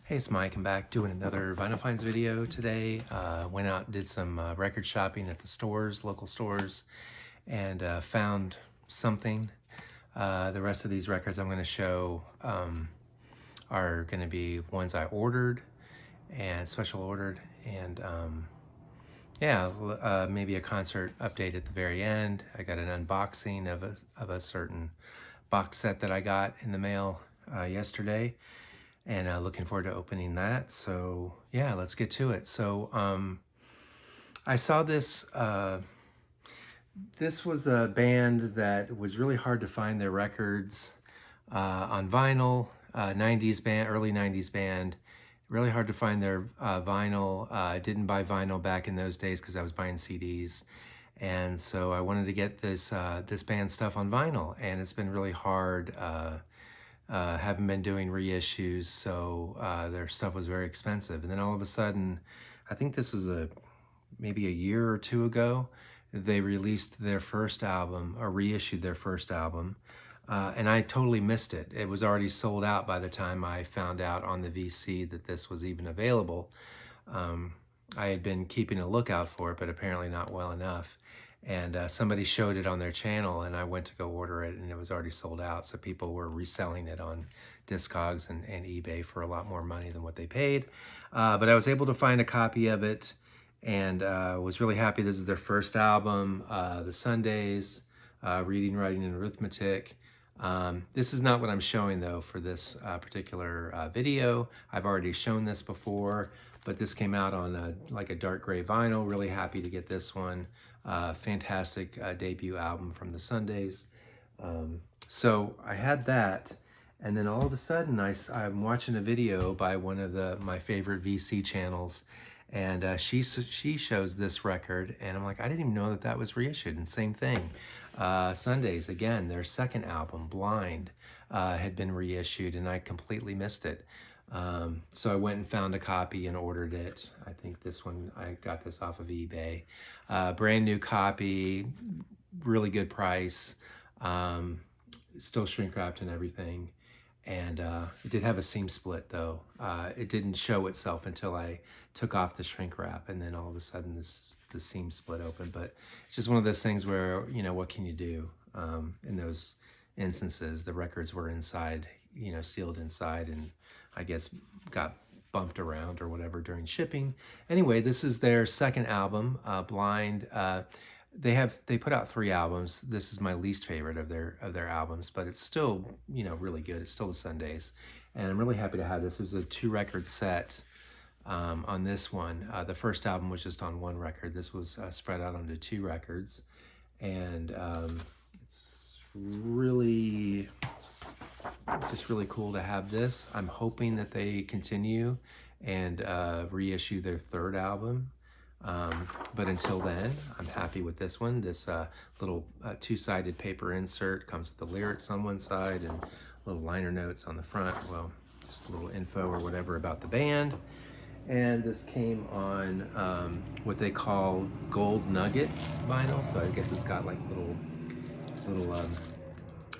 Hey, it's Mike. I'm back doing another Vinyl Finds video today. Went out and did some record shopping at the stores, local stores, and found something. The rest of these records I'm going to show are going to be ones I ordered and special ordered, and maybe a concert update at the very end. I got an unboxing of a certain box set that I got in the mail yesterday, and looking forward to opening that. So yeah, let's get to it. So I saw this, this was a band that was really hard to find their records on vinyl, 90s band, early 90s band. Really hard to find their vinyl. I didn't buy vinyl back in those days because I was buying CDs. And so I wanted to get this this band stuff on vinyl, and it's been really hard. Haven't been doing reissues, so their stuff was very expensive. And then all of a sudden, I think this was maybe a year or two ago, they released their first album, or reissued their first album, and I totally missed it. It was already sold out by the time I found out on the VC that this was even available. I had been keeping a lookout for it, but apparently not well enough. And somebody showed it on their channel, and I went to go order it, and it was already sold out. So people were reselling it on Discogs and eBay for a lot more money than what they paid. But I was able to find a copy of it, and was really happy. This is their first album, The Sundays, Reading, Writing, and Arithmetic. This is not what I'm showing though for this particular video. I've already shown this before, but this came out on like a dark gray vinyl. Really happy to get this one. Fantastic debut album from the Sundays. So I had that, and then all of a sudden I'm watching a video by one of my favorite VC channels, and she shows this record, and I'm like, I didn't even know that that was reissued. And same thing, Sundays, again, their second album, Blind, had been reissued, and I completely missed it. So I went and found a copy and ordered it. I think this one, I got this off of eBay. Brand new copy, really good price, still shrink wrapped and everything. And it did have a seam split though. It didn't show itself until I took off the shrink wrap, and then all of a sudden the seam split open. But it's just one of those things where, you know, what can you do? In those instances, the records were inside, you know, sealed inside, and I guess got bumped around or whatever during shipping. Anyway, this is their second album, Blind. They put out 3 albums. This is my least favorite of their albums, but it's still, you know, really good. It's still the Sundays, and I'm really happy to have this. This is a 2-record set on this one. The first album was just on 1 record. This was spread out onto 2 records, and it's really just really cool to have this. I'm hoping that they continue and reissue their 3rd album. But until then, I'm happy with this one. This little 2-sided paper insert comes with the lyrics on one side and little liner notes on the front. Well, just a little info or whatever about the band. And this came on what they call gold nugget vinyl. So I guess it's got like little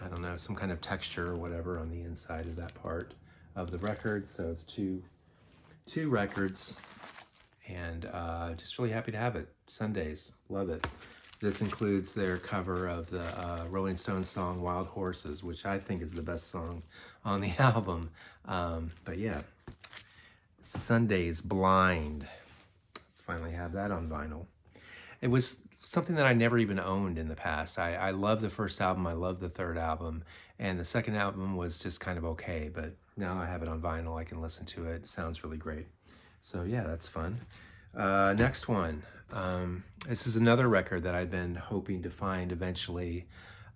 I don't know, some kind of texture or whatever on the inside of that part of the record. So it's two records, and just really happy to have it. Sundays, love it. This includes their cover of the Rolling Stones song Wild Horses, which I think is the best song on the album. But yeah, Sundays, Blind. Finally have that on vinyl. It was something that I never even owned in the past. I love the first album, I love the 3rd album, and the second album was just kind of okay, but now I have it on vinyl, I can listen to it. It sounds really great. So yeah, that's fun. Next one. This is another record that I've been hoping to find eventually,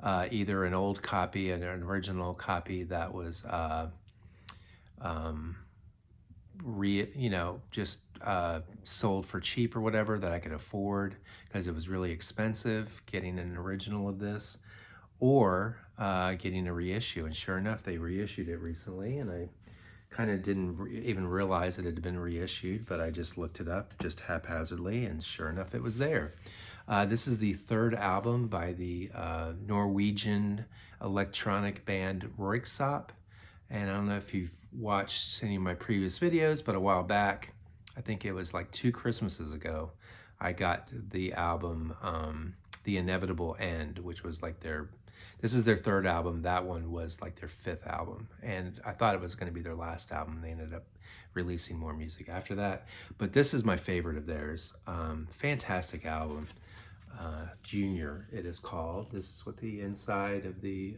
either an old copy and an original copy that was sold for cheap or whatever, that I could afford, because it was really expensive getting an original of this, or getting a reissue. And sure enough, they reissued it recently, and I kind of didn't even realize that it had been reissued, but I just looked it up just haphazardly, and sure enough, it was there. This is the 3rd album by the Norwegian electronic band Royksopp, And I don't know if you've watched any of my previous videos, but a while back, I think it was like 2 Christmases ago, I got the album The Inevitable End, which was like this is their 3rd album. That one was like their 5th album. And I thought it was going to be their last album. They ended up releasing more music after that. But this is my favorite of theirs. Fantastic album. Junior, it is called. This is what the inside of the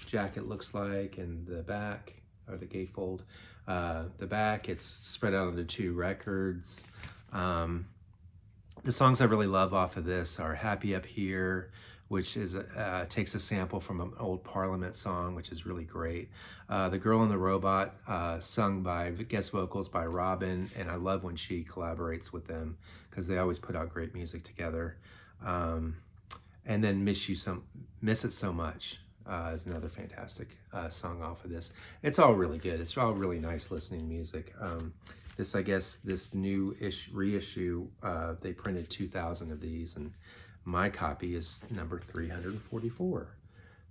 jacket looks like, and the back, or the gatefold. The back, it's spread out into 2 records. The songs I really love off of this are Happy Up Here, which is takes a sample from an old Parliament song, which is really great. The Girl and the Robot, sung by guest vocals by Robin, and I love when she collaborates with them because they always put out great music together. And then Miss It So Much is another fantastic song off of this. It's all really good. It's all really nice listening music. I guess this new reissue, they printed 2,000 of these, and my copy is number 344.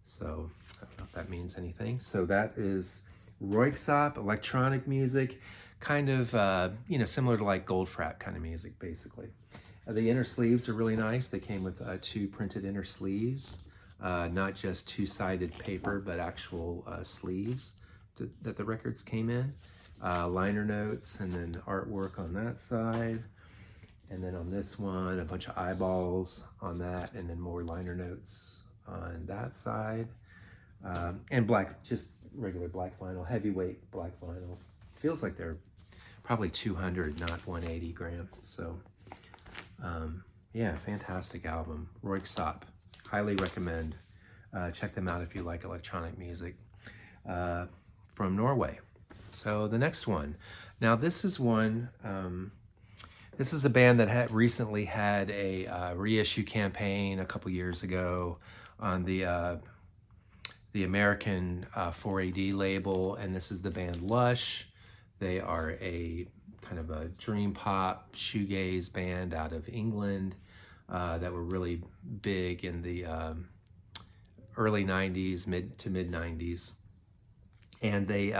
So I don't know if that means anything. So that is Royksopp electronic music, kind of, similar to like Goldfrapp kind of music, basically. The inner sleeves are really nice. They came with 2 printed inner sleeves, not just 2-sided paper, but actual sleeves that the records came in. Liner notes, and then artwork on that side. And then on this one, a bunch of eyeballs on that, and then more liner notes on that side. And black, just regular black vinyl, heavyweight black vinyl. Feels like they're probably 200, not 180 gram. So, yeah, fantastic album. Royksopp, highly recommend. Check them out if you like electronic music from Norway. So the next one. Now this is one, this is a band that recently had a reissue campaign a couple years ago on the American 4AD label, and this is the band Lush. They are a kind of a dream pop shoegaze band out of England that were really big in the early 90s, mid to mid 90s. And they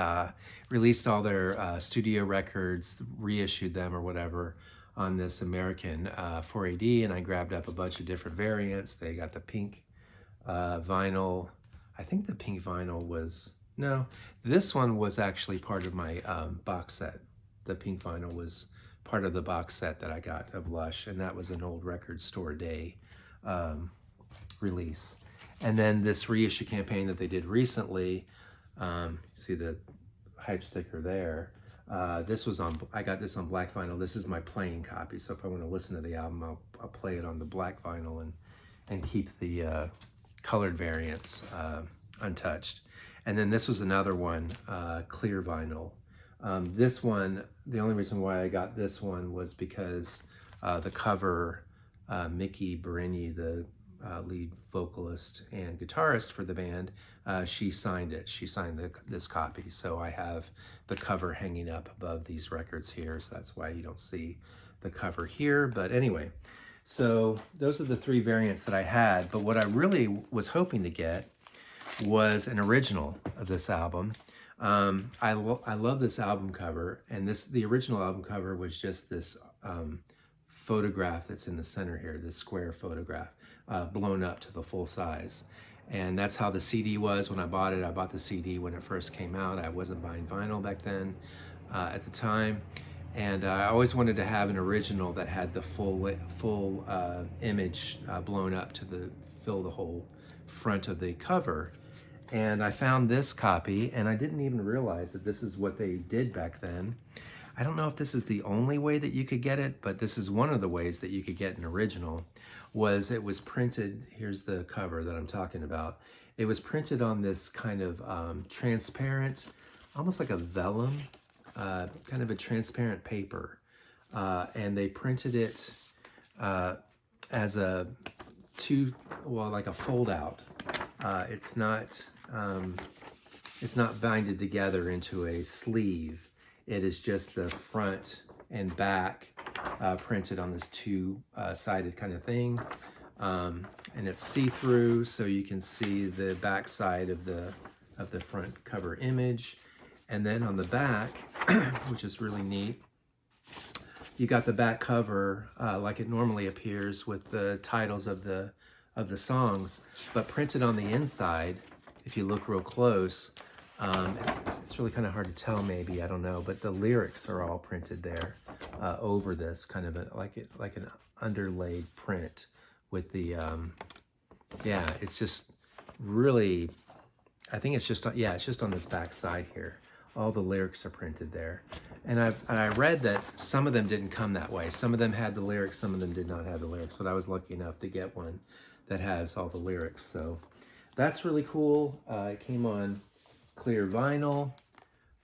released all their studio records, reissued them or whatever on this American 4AD, and I grabbed up a bunch of different variants. They got the pink vinyl. I think the pink vinyl was, no, this one was actually part of my box set. The pink vinyl was part of the box set that I got of Lush, and that was an old record store day release. And then this reissue campaign that they did recently, see the hype sticker there. I got this on black vinyl. This is my playing copy. So if I want to listen to the album, I'll play it on the black vinyl and keep the colored variants untouched. And then this was another one, clear vinyl. This one, the only reason why I got this one was because the cover, Mickey Berini, the lead vocalist and guitarist for the band, she signed it. She signed this copy. So I have the cover hanging up above these records here. So that's why you don't see the cover here. But anyway, so those are the 3 variants that I had. But what I really was hoping to get was an original of this album. I love this album cover, and the original album cover was just this photograph that's in the center here, this square photograph, blown up to the full size. And that's how the CD was when I bought it. I bought the CD when it first came out. I wasn't buying vinyl back then at the time. And I always wanted to have an original that had the full image blown up to fill the whole front of the cover. And I found this copy, and I didn't even realize that this is what they did back then. I don't know if this is the only way that you could get it, but this is one of the ways that you could get an original. It was printed, here's the cover that I'm talking about. It was printed on this kind of transparent, almost like a vellum, kind of a transparent paper. And they printed it as like a fold out. It's not binded together into a sleeve. It is just the front and back printed on this 2-sided kind of thing. And it's see-through, so you can see the back side of the of the front cover image. And then on the back, which is really neat, you got the back cover like it normally appears with the titles of the songs, but printed on the inside. If you look real close, it's really kind of hard to tell, maybe, I don't know, but the lyrics are all printed there over this kind of like an underlaid print with the yeah, it's just really, I think it's just, yeah, it's just on this back side here. All the lyrics are printed there. And I read that some of them didn't come that way. Some of them had the lyrics, some of them did not have the lyrics, but I was lucky enough to get one that has all the lyrics. So that's really cool. It came on clear vinyl.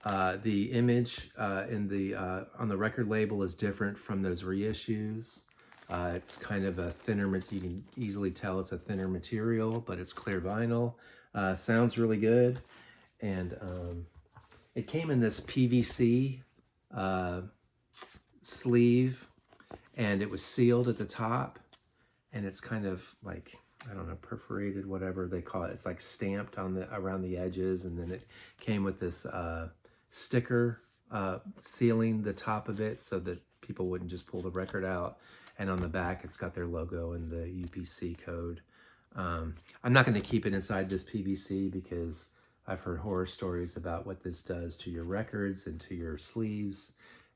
The image in the on the record label is different from those reissues. It's kind of a thinner, you can easily tell it's a thinner material, but it's clear vinyl. Sounds really good. And it came in this PVC sleeve, and it was sealed at the top, and it's kind of like, I don't know, perforated, whatever they call it. It's like stamped on the around the edges, and then it came with this sticker sealing the top of it so that people wouldn't just pull the record out. And on the back, it's got their logo and the UPC code. I'm not going to keep it inside this PVC because I've heard horror stories about what this does to your records and to your sleeves.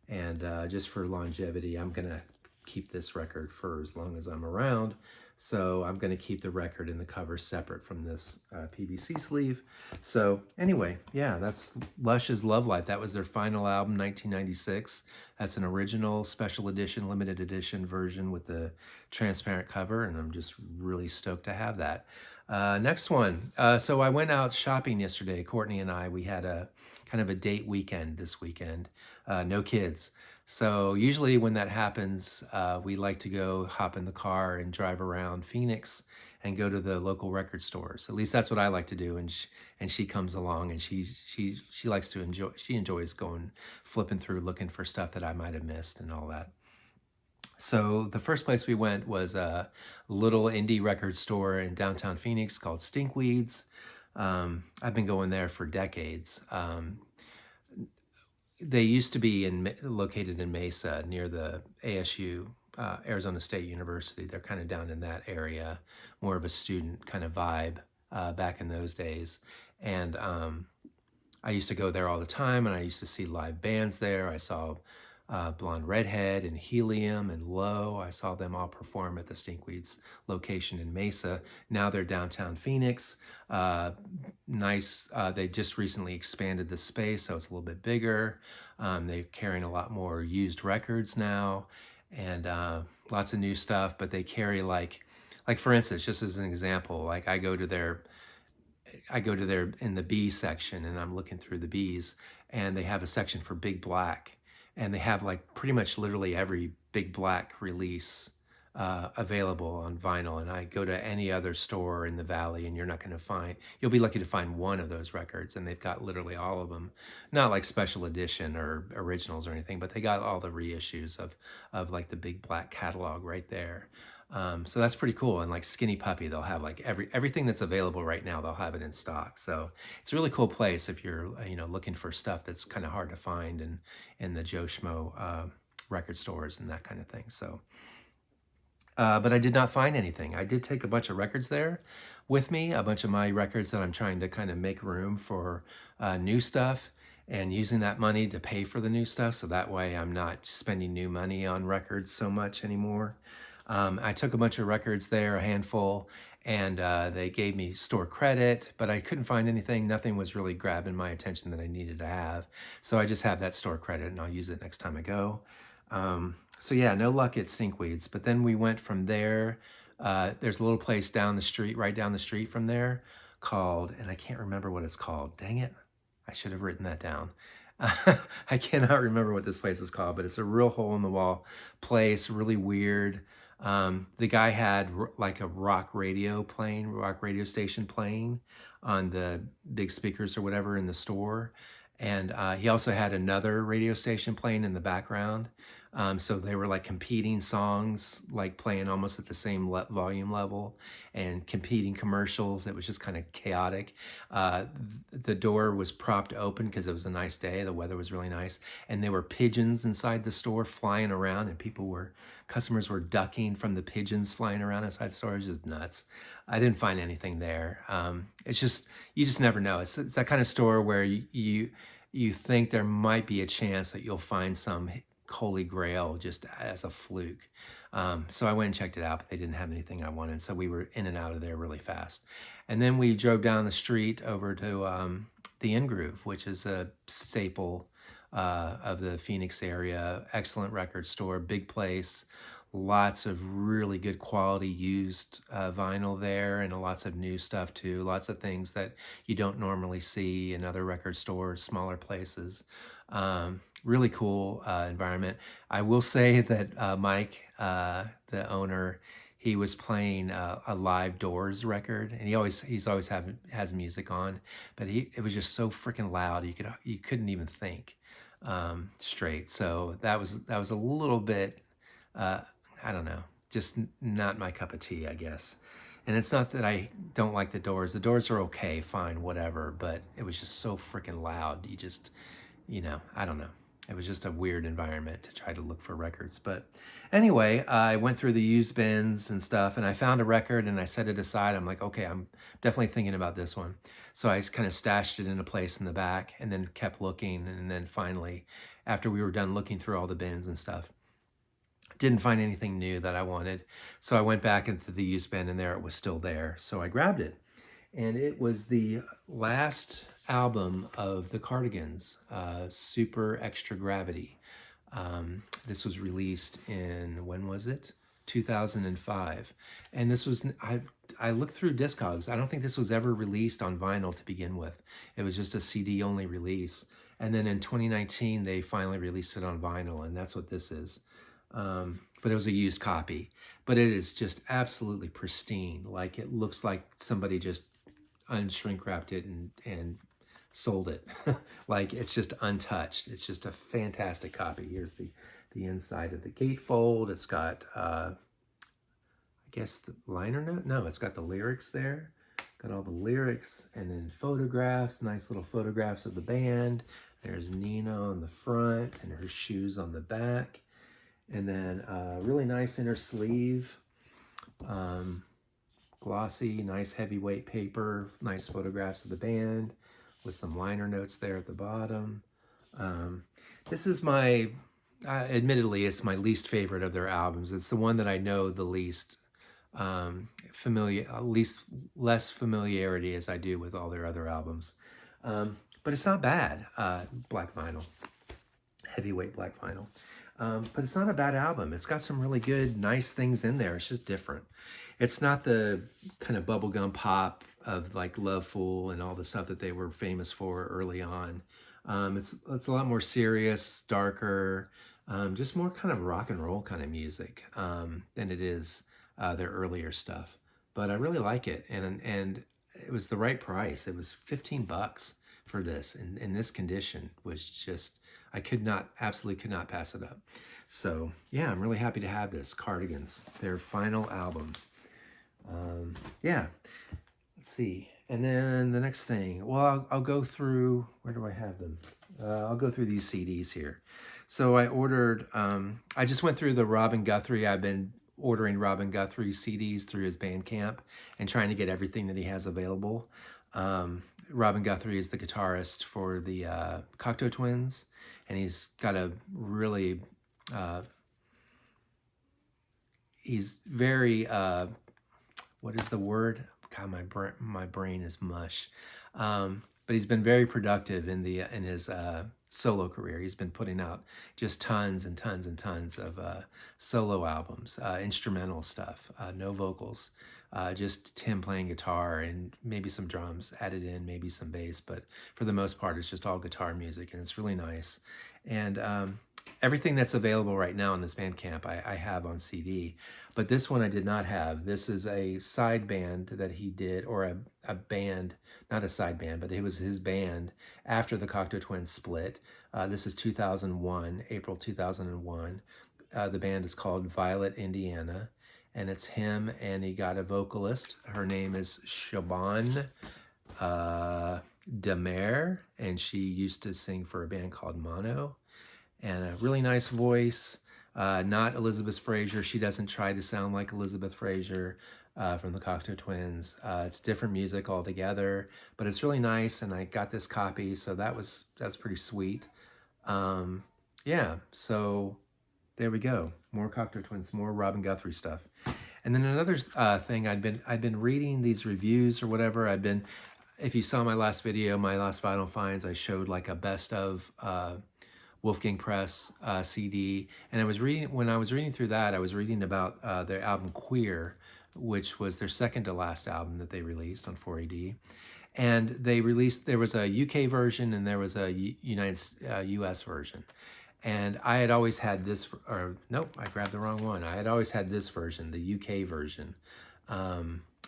And just for longevity, I'm going to keep this record for as long as I'm around. So I'm going to keep the record and the cover separate from this PVC sleeve. So anyway, yeah, that's Lush's Lovelife. That was their final album, 1996. That's an original special edition, limited edition version with the transparent cover, and I'm just really stoked to have that. Next one. So I went out shopping yesterday. Courtney and I, we had a kind of a date weekend this weekend. No kids. So usually when that happens, we like to go hop in the car and drive around Phoenix and go to the local record stores. At least that's what I like to do. And she comes along, and she likes to enjoy. She enjoys going flipping through, looking for stuff that I might have missed and all that. So the first place we went was a little indie record store in downtown Phoenix called Stinkweeds. I've been going there for decades. They used to be located in Mesa near the ASU, Arizona State University. They're kind of down in that area, more of a student kind of vibe back in those days. And I used to go there all the time, and I used to see live bands there. I saw Blonde Redhead and Helium and Low. I saw them all perform at the Stinkweeds location in Mesa. Now they're downtown Phoenix. Nice. They just recently expanded the space, so it's a little bit bigger. They're carrying a lot more used records now, and lots of new stuff. But they carry like for instance, just as an example, like I go to their in the B section, and I'm looking through the Bs, and they have a section for Big Black. And they have like pretty much literally every Big Black release available on vinyl. And I go to any other store in the Valley, and you're not going to find, you'll be lucky to find one of those records. And they've got literally all of them, not like special edition or originals or anything, but they got all the reissues of like the Big Black catalog right there. So that's pretty cool. And like Skinny Puppy, they'll have like everything that's available right now, they'll have it in stock. So it's a really cool place if you're, looking for stuff that's kind of hard to find in the Joe Schmo record stores and that kind of thing. So, but I did not find anything. I did take a bunch of records there with me, a bunch of my records that I'm trying to kind of make room for new stuff, and using that money to pay for the new stuff. So that way I'm not spending new money on records so much anymore. I took a bunch of records there, a handful, and they gave me store credit, but I couldn't find anything. Nothing was really grabbing my attention that I needed to have. So I just have that store credit, and I'll use it next time I go. So yeah, no luck at Stinkweeds. But then we went from there. There's a little place down the street, right down the street from there, called, and I can't remember what it's called. Dang it. I should have written that down. I cannot remember what this place is called, but it's a real hole-in-the-wall place, really weird. The guy had like a rock radio station playing on the big speakers or whatever in the store. And he also had another radio station playing in the background. So they were like competing songs, like playing almost at the same volume level, and competing commercials. It was just kind of chaotic. The door was propped open because it was a nice day. The weather was really nice. And there were pigeons inside the store flying around, and customers were ducking from the pigeons flying around inside the store. It was just nuts. I didn't find anything there. It's just, you just never know. It's that kind of store where you think there might be a chance that you'll find some holy grail just as a fluke. So I went and checked it out, but they didn't have anything I wanted. So we were in and out of there really fast. And then we drove down the street over to the In Groove, which is a staple of the Phoenix area. Excellent record store, big place. Lots of really good quality used vinyl there, and lots of new stuff too. Lots of things that you don't normally see in other record stores, smaller places. Really cool environment. I will say that Mike, the owner, he was playing a live Doors record, and he's always has music on, but it was just so freaking loud you couldn't even think straight. So that was a little bit. I don't know, just not my cup of tea, I guess. And it's not that I don't like the Doors. The Doors are okay, fine, whatever, but it was just so freaking loud. I don't know. It was just a weird environment to try to look for records. But anyway, I went through the used bins and stuff, and I found a record, and I set it aside. I'm like, okay, I'm definitely thinking about this one. So I kind of stashed it in a place in the back and then kept looking. And then finally, after we were done looking through all the bins and stuff, didn't find anything new that I wanted. So I went back into the used bin, and there it was still there. So I grabbed it. And it was the last album of the Cardigans, Super Extra Gravity. This was released in, when was it? 2005. And this was, I looked through Discogs. I don't think this was ever released on vinyl to begin with. It was just a CD only release. And then in 2019, they finally released it on vinyl, and that's what this is. But it was a used copy. But it is just absolutely pristine. Like, it looks like somebody just unshrink wrapped it and sold it. Like, it's just untouched. It's just a fantastic copy. Here's the inside of the gatefold. It's got, I guess, the liner note. No, it's got the lyrics there. Got all the lyrics, and then photographs, nice little photographs of the band. There's Nina on the front and her shoes on the back. And then really nice inner sleeve. Glossy, nice heavyweight paper, nice photographs of the band with some liner notes there at the bottom. This is admittedly, it's my least favorite of their albums. It's the one that I know the least less familiarity as I do with all their other albums. But it's not bad, black vinyl, heavyweight black vinyl. But it's not a bad album. It's got some really good, nice things in there. It's just different. It's not the kind of bubblegum pop of like Love Fool and all the stuff that they were famous for early on. It's a lot more serious, darker, just more kind of rock and roll kind of music than it is their earlier stuff. But I really like it, and it was the right price. It was $15 for this, and in this condition was just, absolutely could not pass it up. So yeah, I'm really happy to have this Cardigans, their final album. Yeah, let's see. And then the next thing, well, I'll go through, where do I have them? I'll go through these CDs here. So I ordered, I just went through the Robin Guthrie. I've been ordering Robin Guthrie CDs through his Bandcamp and trying to get everything that he has available. Robin Guthrie is the guitarist for the Cocteau Twins, and he's got a really, he's very, what is the word? God, my brain is mush. But he's been very productive in his solo career. He's been putting out just tons and tons and tons of solo albums, instrumental stuff, no vocals, just him playing guitar and maybe some drums added in, maybe some bass, but for the most part, it's just all guitar music, and it's really nice. And everything that's available right now on this Bandcamp I have on CD, but this one I did not have. This is a side band that he did, or a band, not a side band, but it was his band after the Cocteau Twins split. This is 2001, April 2001. The band is called Violet, Indiana, and it's him, and he got a vocalist. Her name is Shaban Demer, and she used to sing for a band called Mono, and a really nice voice. Not Elizabeth Fraser. She doesn't try to sound like Elizabeth Fraser from the Cocteau Twins. It's different music altogether, but it's really nice, and I got this copy, so that's pretty sweet. Yeah, so there we go. More Cocteau Twins, more Robin Guthrie stuff. And then another thing, I'd been reading these reviews or whatever. If you saw my last video, my last vinyl finds, I showed like a best of Wolfgang Press CD, and when I was reading through that, I was reading about their album Queer, which was their second to last album that they released on 4AD. And there was a UK version and there was a US version. And I had always had this, or nope, I grabbed the wrong one. I had always had this version, the UK version.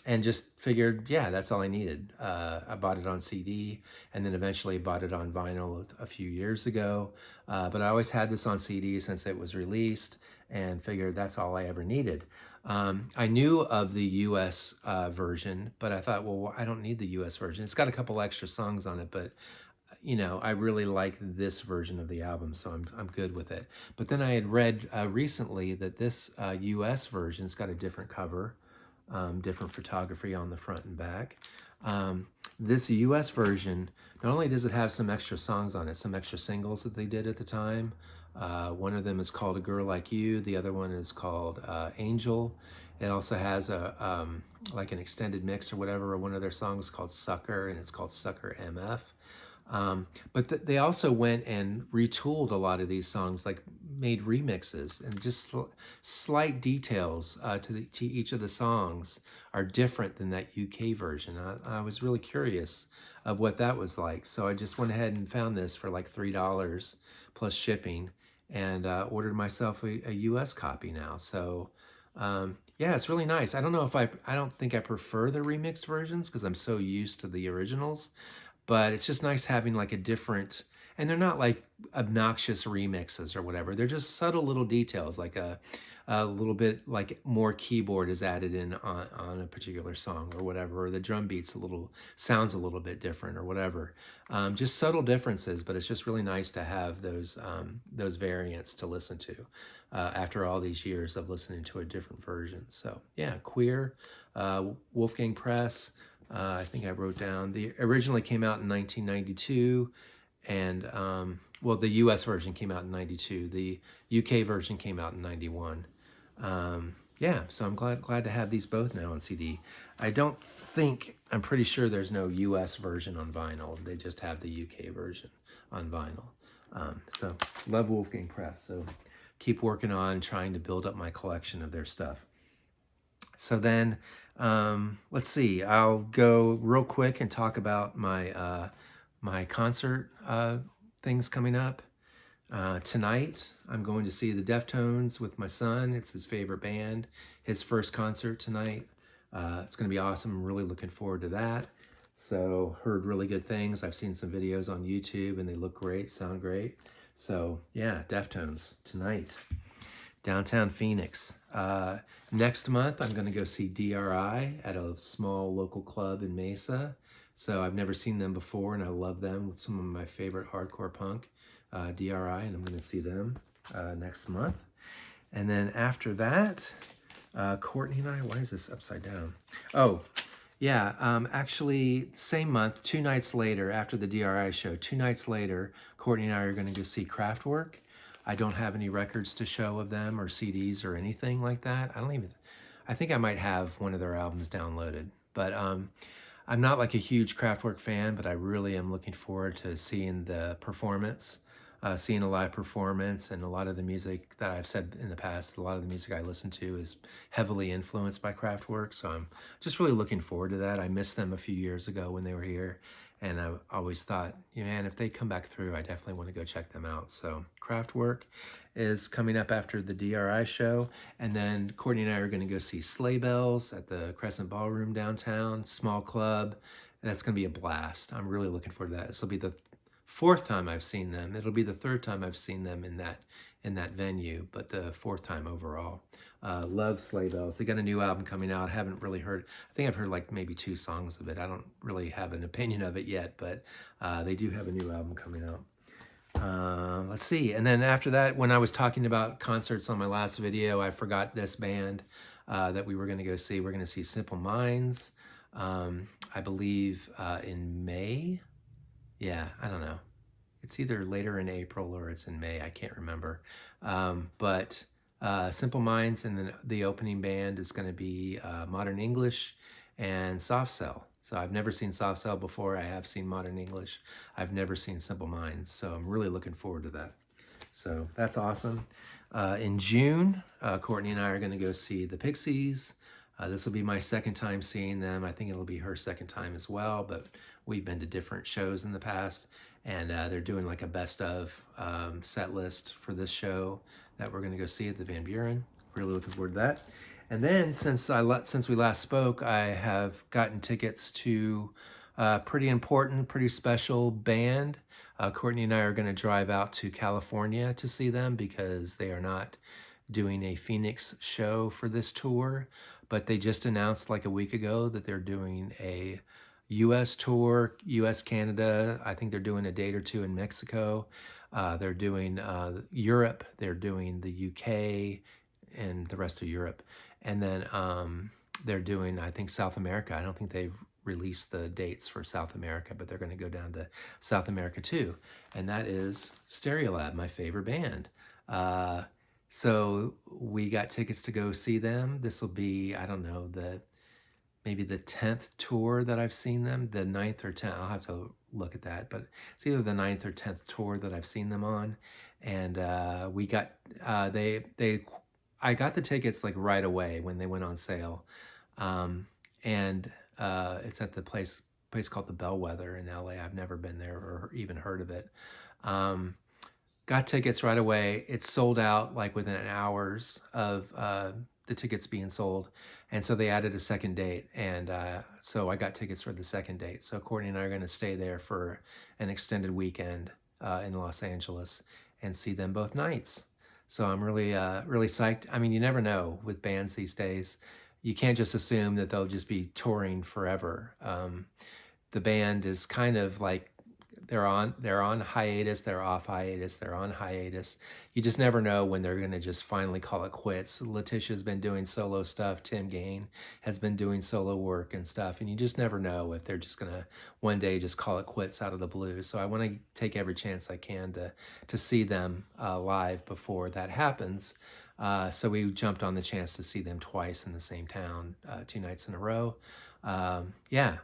And just figured, yeah, that's all I needed. I bought it on CD, and then eventually bought it on vinyl a few years ago. But I always had this on CD since it was released, and figured that's all I ever needed. I knew of the US version, but I thought, well, I don't need the US version. It's got a couple extra songs on it, but you know, I really like this version of the album, so I'm good with it. But then I had read recently that this US version's got a different cover, different photography on the front and back. This US version, not only does it have some extra songs on it, some extra singles that they did at the time. One of them is called A Girl Like You. The other one is called Angel. It also has like an extended mix or whatever, or one of their songs called Sucker, and it's called Sucker MF. But they also went and retooled a lot of these songs, like made remixes, and just slight details to each of the songs are different than that UK version. I was really curious of what that was like, so I just went ahead and found this for like $3 plus shipping, and ordered myself a US copy now. So yeah, it's really nice. I don't know if I don't think I prefer the remixed versions because I'm so used to the originals. But it's just nice having like a different, and they're not like obnoxious remixes or whatever. They're just subtle little details, like a little bit like more keyboard is added in on a particular song or whatever, or the drum beats sounds a little bit different or whatever. Just subtle differences, but it's just really nice to have those variants to listen to after all these years of listening to a different version. So yeah, Queer, Wolfgang Press. I think I wrote down, the originally came out in 1992, and well, the US version came out in 92. The UK version came out in 91. Yeah, so I'm glad to have these both now on CD. I'm pretty sure there's no US version on vinyl. They just have the UK version on vinyl. So love Wolfgang Press. So keep working on trying to build up my collection of their stuff. So then, let's see, I'll go real quick and talk about my my concert things coming up. Tonight, I'm going to see the Deftones with my son. It's his favorite band, his first concert tonight. It's going to be awesome. I'm really looking forward to that. So, heard really good things. I've seen some videos on YouTube, and they look great, sound great. So, yeah, Deftones tonight. Downtown Phoenix. Next month, I'm going to go see DRI at a small local club in Mesa. So I've never seen them before, and I love them. With some of my favorite hardcore punk, DRI, and I'm going to see them next month. And then after that, Courtney and I, why is this upside down? Oh, yeah, actually, same month, 2 nights later, after the DRI show, 2 nights later, Courtney and I are going to go see Kraftwerk. I don't have any records to show of them or CDs or anything like that. I think I might have one of their albums downloaded. But I'm not like a huge Kraftwerk fan, but I really am looking forward to seeing the performance, seeing a live performance. And a lot of the music that I've said in the past, a lot of the music I listen to is heavily influenced by Kraftwerk. So I'm just really looking forward to that. I missed them a few years ago when they were here. And I always thought, man, if they come back through, I definitely want to go check them out. So Kraftwerk is coming up after the DRI show. And then Courtney and I are going to go see Sleigh Bells at the Crescent Ballroom downtown, small club. And that's going to be a blast. I'm really looking forward to that. This will be the fourth time I've seen them. It'll be the third time I've seen them in that venue, but the fourth time overall. Love Sleigh Bells. They got a new album coming out. I haven't really heard. I think I've heard like maybe 2 songs of it. I don't really have an opinion of it yet, but they do have a new album coming out. Let's see. And then after that, when I was talking about concerts on my last video, I forgot this band that we were going to go see. We're going to see Simple Minds, I believe in May. Yeah, I don't know. It's either later in April or it's in May. I can't remember. But Simple Minds, and then the opening band is going to be Modern English and Soft Cell. So I've never seen Soft Cell before. I have seen Modern English. I've never seen Simple Minds. So I'm really looking forward to that. So that's awesome. In June, Courtney and I are going to go see the Pixies. This will be my second time seeing them. I think it'll be her second time as well, but we've been to different shows in the past, and they're doing like a best of set list for this show that we're going to go see at the Van Buren. Really looking forward to that. And then since we last spoke, I have gotten tickets to a pretty important, pretty special band. Courtney and I are going to drive out to California to see them because they are not doing a Phoenix show for this tour, but they just announced like a week ago that they're doing a US tour, US, Canada. I think they're doing a date or 2 in Mexico. They're doing Europe, they're doing the UK and the rest of Europe. And then they're doing, I think, South America. I don't think they've released the dates for South America, but they're going to go down to South America too. And that is Stereolab, my favorite band. So we got tickets to go see them. This will be, I don't know, maybe the 10th tour that I've seen them, the 9th or 10th. I'll have to look at that, but it's either the 9th or 10th tour that I've seen them on. And we got, I got the tickets like right away when they went on sale. And it's at the place called the Bellwether in LA. I've never been there or even heard of it. Got tickets right away. It's sold out like within hours of the tickets being sold. And so they added a second date. And so I got tickets for the second date. So Courtney and I are going to stay there for an extended weekend in Los Angeles and see them both nights. So I'm really, really psyched. I mean, you never know with bands these days. You can't just assume that they'll just be touring forever. The band is kind of like, they're on hiatus, they're off hiatus, they're on hiatus. You just never know when they're going to just finally call it quits. Letitia's been doing solo stuff. Tim Gain has been doing solo work and stuff. And you just never know if they're just going to one day just call it quits out of the blue. So I want to take every chance I can to see them live before that happens. So we jumped on the chance to see them twice in the same town, 2 nights in a row. Yeah,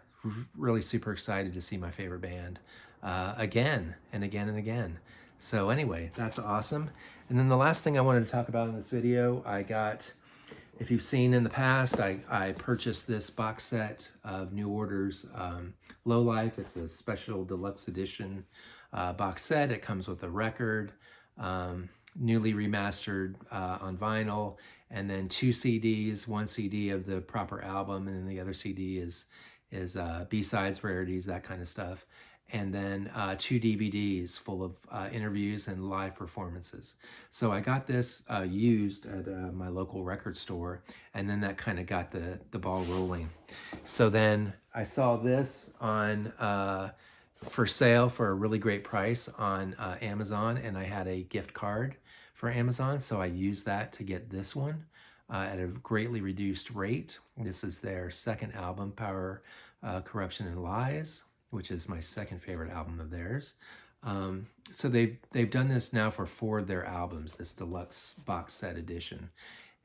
really super excited to see my favorite band again and again and again. So anyway, that's awesome. And then the last thing I wanted to talk about in this video, I got, if you've seen in the past, I purchased this box set of New Order's Lowlife. It's a special deluxe edition box set. It comes with a record, newly remastered on vinyl, and then 2 CDs, 1 CD of the proper album, and then the other CD is B-sides, rarities, that kind of stuff. And then 2 DVDs full of interviews and live performances. So I got this used at my local record store, and then that kind of got the ball rolling. So then I saw this on for sale for a really great price on Amazon, and I had a gift card for Amazon, so I used that to get this one at a greatly reduced rate. This is their second album, Power, Corruption, and Lies, which is my second favorite album of theirs. So they've done this now for 4 of their albums, this deluxe box set edition.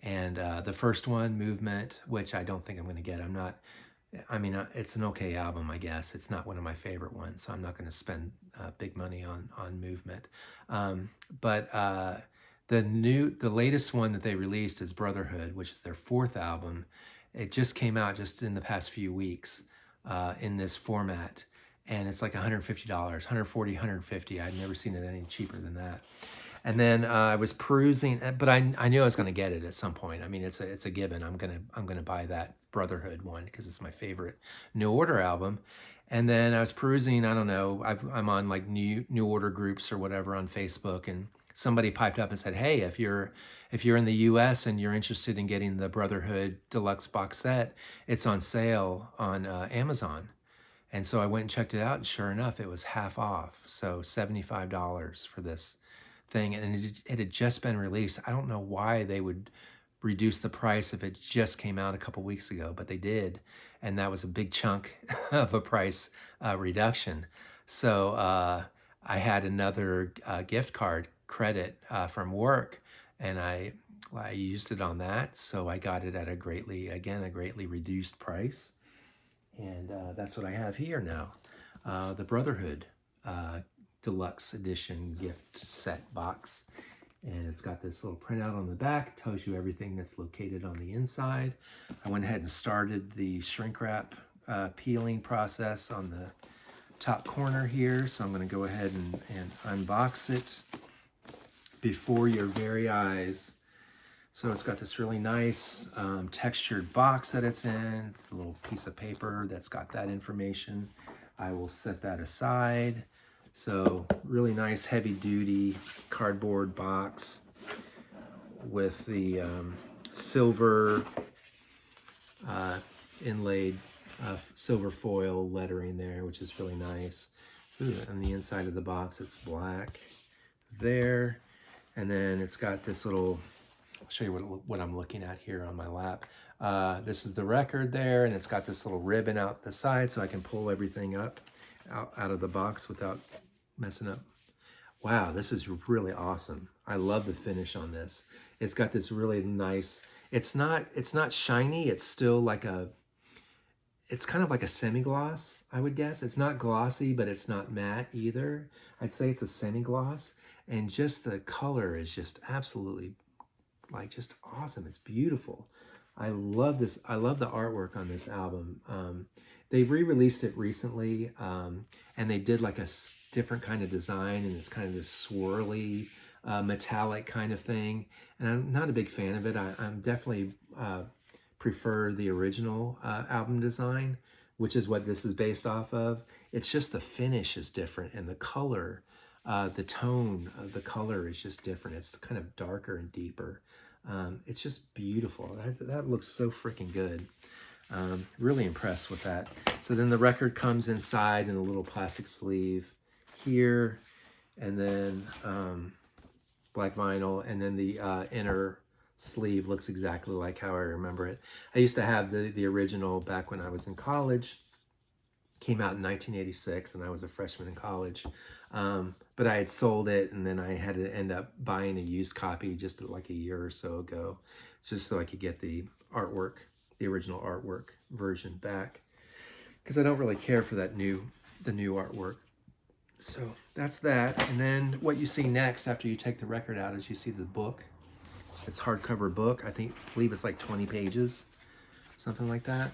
And the first one, Movement, which I don't think I'm going to get. It's an okay album, I guess. It's not one of my favorite ones, so I'm not going to spend big money on Movement. But the latest one that they released is Brotherhood, which is their 4th album. It just came out just in the past few weeks in this format. and it's like $150, 140, 150. I'd never seen it any cheaper than that. And then I was perusing, but I knew I was going to get it at some point. I mean, it's a given. I'm gonna buy that Brotherhood one because it's my favorite New Order album. And then I was perusing. I don't know. I'm on like New Order groups or whatever on Facebook, and somebody piped up and said, "Hey, if you're in the U.S. and you're interested in getting the Brotherhood deluxe box set, it's on sale on Amazon." And so I went and checked it out, and sure enough, it was half off. So $75 for this thing, and it had just been released. I don't know why they would reduce the price if it just came out a couple weeks ago, but they did, and that was a big chunk of a price reduction. So I had another gift card credit from work, and I used it on that, so I got it at a greatly reduced price, and that's what I have here now, the Brotherhood deluxe edition gift set box. And it's got this little printout on the back. It tells you everything that's located on the inside. I went ahead and started the shrink wrap peeling process on the top corner here. So I'm going to go ahead and unbox it before your very eyes. So it's got this really nice textured box that it's in. It's a little piece of paper that's got that information. I will set that aside. So really nice heavy duty cardboard box with the silver inlaid silver foil lettering there, which is really nice. Ooh, on the inside of the box, it's black there. And then it's got this little, I'll show you what I'm looking at here on my lap. This is the record there, and it's got this little ribbon out the side so I can pull everything up out of the box without messing up. Wow, this is really awesome. I love the finish on this. It's got this really nice, it's not shiny, it's still like it's kind of like a semi-gloss, I would guess. It's not glossy, but it's not matte either. I'd say it's a semi-gloss, and just the color is just absolutely like just awesome. It's beautiful. I love this. I love the artwork on this album. They re-released it recently, and they did like a different kind of design, and it's kind of this swirly, metallic kind of thing. And I'm not a big fan of it. I'm definitely prefer the original album design, which is what this is based off of. It's just the finish is different, and the color, the tone of the color is just different. It's kind of darker and deeper. It's just beautiful. That looks so freaking good. Really impressed with that. So then the record comes inside in a little plastic sleeve here, and then black vinyl, and then the inner sleeve looks exactly like how I remember it. I used to have the original back when I was in college. Came out in 1986, and I was a freshman in college. But I had sold it, and then I had to end up buying a used copy just like a year or so ago, just so I could get the artwork, the original artwork version back, because I don't really care for the new artwork. So that's that. And then what you see next after you take the record out is you see the book. It's hardcover book. I believe it's like 20 pages, something like that,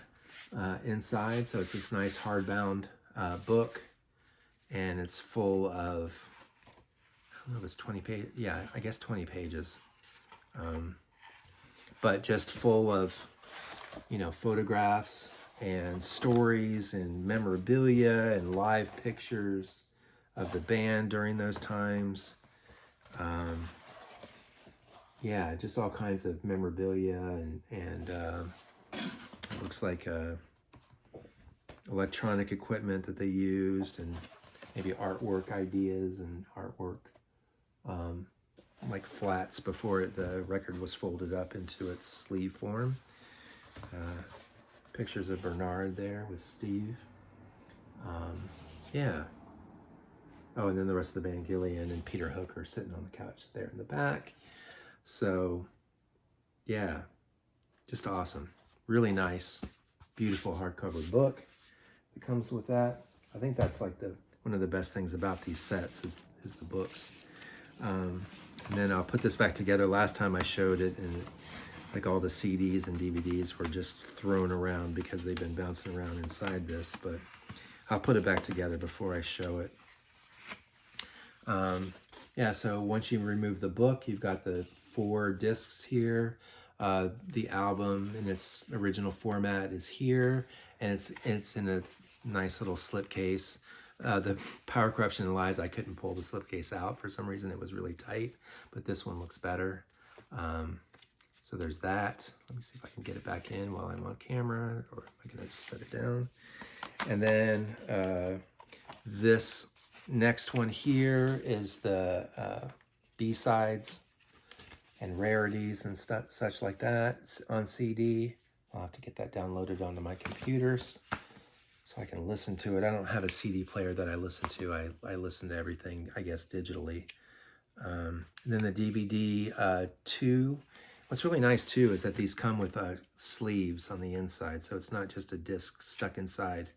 inside. So it's this nice hardbound book, and it's full of, I don't know if it's 20 pages. Yeah, I guess 20 pages. But just full of, photographs and stories and memorabilia and live pictures of the band during those times. Yeah, just all kinds of memorabilia and it looks like electronic equipment that they used, and maybe artwork ideas and artwork, like flats before the record was folded up into its sleeve form. Pictures of Bernard there with Steve. Yeah. Oh, and then the rest of the band, Gillian and Peter Hook, are sitting on the couch there in the back. So, yeah, just awesome. Really nice, beautiful hardcover book that comes with that. I think that's like one of the best things about these sets is the books. And then I'll put this back together. Last time I showed it, and like all the CDs and DVDs were just thrown around because they've been bouncing around inside this. But I'll put it back together before I show it. Yeah, so once you remove the book, you've got the 4 discs here. The album in its original format is here, and it's in a nice little slipcase. The Power, Corruption, and Lies, I couldn't pull the slipcase out. For some reason, it was really tight, but this one looks better. So there's that. Let me see if I can get it back in while I'm on camera, or am I gonna just set it down? And then this next one here is the B-sides and rarities and stuff, such like that on CD. I'll have to get that downloaded onto my computers so I can listen to it. I don't have a CD player that I listen to. I listen to everything, I guess, digitally. And then the DVD 2. What's really nice too is that these come with sleeves on the inside, so it's not just a disc stuck inside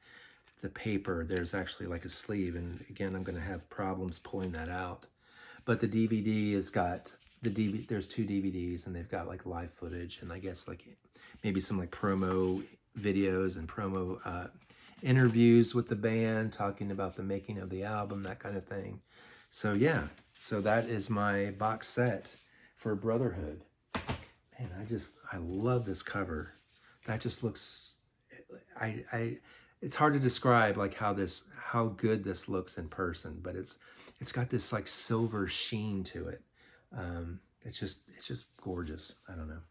the paper. There's actually like a sleeve, and again, I'm going to have problems pulling that out. But the DVD has got there's 2 DVDs, and they've got like live footage, and I guess like maybe some like promo videos and promo interviews with the band talking about the making of the album, that kind of thing. So yeah, so that is my box set for Brotherhood. Man, I love this cover. That just looks, it's hard to describe like how good this looks in person, but it's got this like silver sheen to it. It's just gorgeous. I don't know,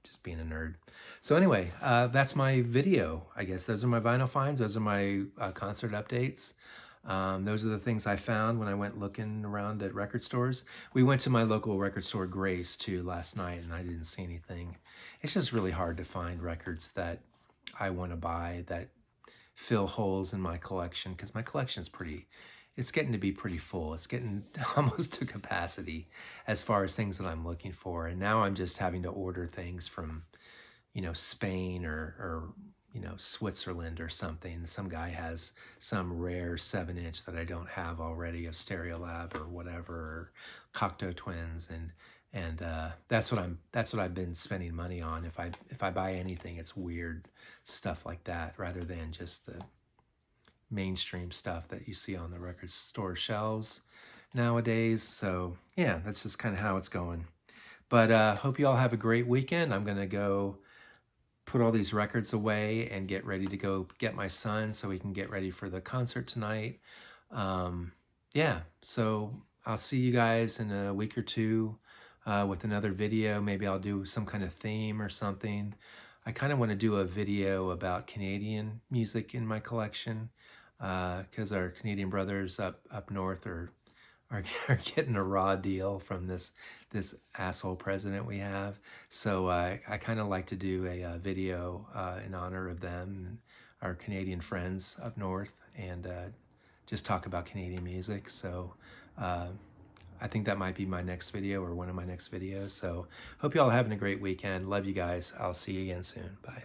just being a nerd. So anyway, that's my video. I guess those are my vinyl finds. Those are my concert updates. Those are the things I found when I went looking around at record stores. We went to my local record store, Grace, too, last night, and I didn't see anything. It's just really hard to find records that I want to buy that fill holes in my collection, because my collection's it's getting to be pretty full. It's getting almost to capacity as far as things that I'm looking for. And now I'm just having to order things from, Spain or Switzerland or something. Some guy has some rare 7-inch that I don't have already of Stereolab or whatever, or Cocteau Twins, and that's what I've been spending money on. If I buy anything, it's weird stuff like that rather than just the mainstream stuff that you see on the record store shelves nowadays. So yeah, that's just kind of how it's going. But hope you all have a great weekend. I'm gonna go put all these records away and get ready to go get my son so we can get ready for the concert tonight. Yeah, so I'll see you guys in a week or two with another video. Maybe I'll do some kind of theme or something. I kind of want to do a video about Canadian music in my collection, because our Canadian brothers up north are getting a raw deal from this asshole president we have. So I kind of like to do a video in honor of them, our Canadian friends up north, and just talk about Canadian music. So I think that might be my next video, or one of my next videos. So hope you all are having a great weekend. Love you guys. I'll see you again soon. Bye.